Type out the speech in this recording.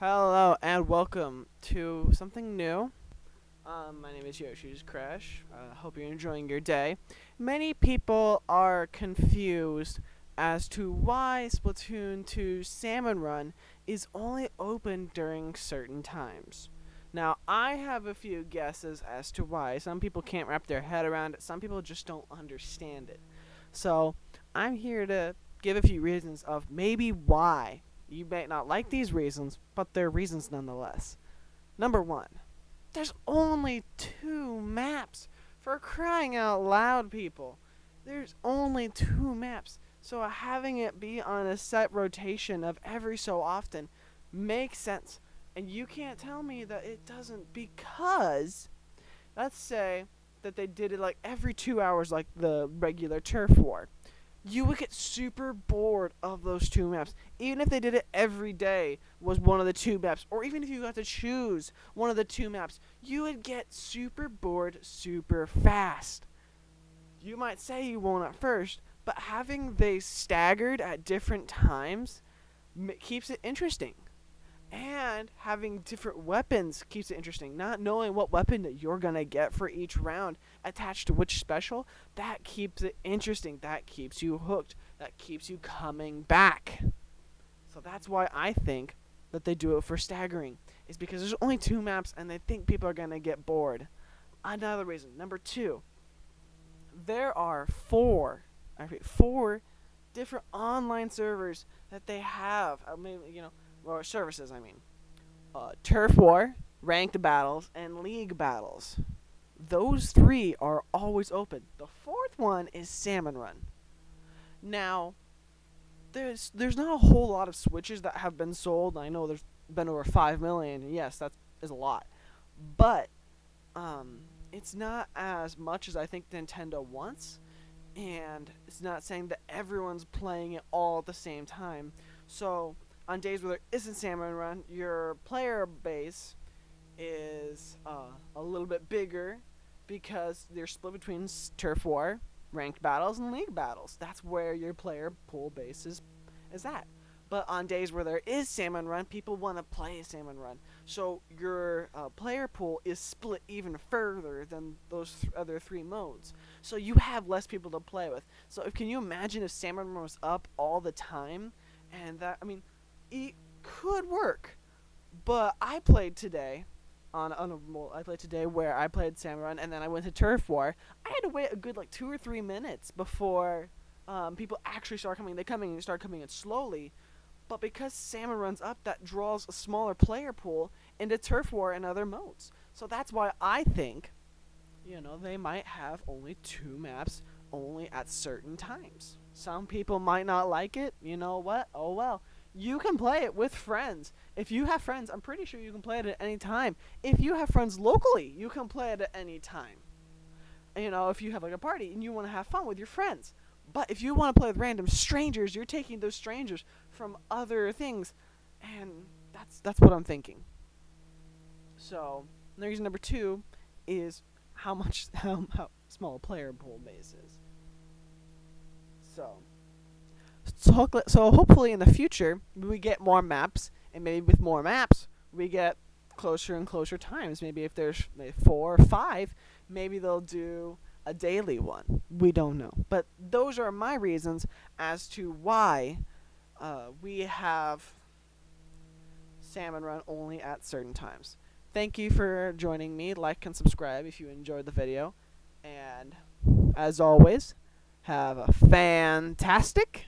Hello and welcome to something new. My name is Yoshi's Crash. Hope you're enjoying your day. Many people are confused as to why Splatoon 2 Salmon Run is only open during certain times. Now, I have a few guesses as to why. Some people can't wrap their head around it, some people just don't understand it. So, I'm here to give a few reasons of maybe why. You may not like these reasons, but they're reasons nonetheless. Number one, there's only 2 maps. For crying out loud, people. There's only 2 maps. So having it be on a set rotation of every so often makes sense. And you can't tell me that it doesn't, because let's say that they did it like every 2 hours like the regular turf war. You would get super bored of those 2 maps. Even if they did it every day was one of the 2 maps, or even if you got to choose one of the 2 maps, you would get super bored super fast. You might say you won't at first, but having they staggered at different times keeps it interesting. And having different weapons keeps it interesting. Not knowing what weapon that you're going to get for each round attached to which special, that keeps it interesting. That keeps you hooked. That keeps you coming back. So that's why I think that they do it for staggering. Is because there's only 2 maps and they think people are going to get bored. Another reason. Number two. There are four different online servers that they have. Or services, I mean. Turf War, Ranked Battles, and League Battles. Those 3 are always open. The 4th one is Salmon Run. Now, there's not a whole lot of Switches that have been sold. I know there's been over 5 million. Yes, that is a lot. But, it's not as much as I think Nintendo wants. And it's not saying that everyone's playing it all at the same time. So on days where there isn't Salmon Run, your player base is a little bit bigger because they're split between Turf War, Ranked Battles, and League Battles. That's where your player pool base is at. But on days where there is Salmon Run, people want to play Salmon Run. So your player pool is split even further than those other 3 modes. So you have less people to play with. So can you imagine if Salmon Run was up all the time? And it could work. But I played today where I played Salmon Run, and then I went to Turf War. I had to wait a good 2 or 3 minutes before people actually start coming. They start coming in slowly. But because Salmon Run's up, that draws a smaller player pool into Turf War and other modes. So that's why I think, they might have only 2 maps only at certain times. Some people might not like it. You know what? Oh well. You can play it with friends. If you have friends, I'm pretty sure you can play it at any time. If you have friends locally, you can play it at any time. If you have a party and you want to have fun with your friends. But if you want to play with random strangers, you're taking those strangers from other things. And that's what I'm thinking. So, the reason number 2 is how small a player pool base is. So hopefully in the future, we get more maps, and maybe with more maps, we get closer and closer times. Maybe if there's 4 or 5, maybe they'll do a daily one. We don't know. But those are my reasons as to why we have Salmon Run only at certain times. Thank you for joining me. Like and subscribe if you enjoyed the video. And as always, have a fantastic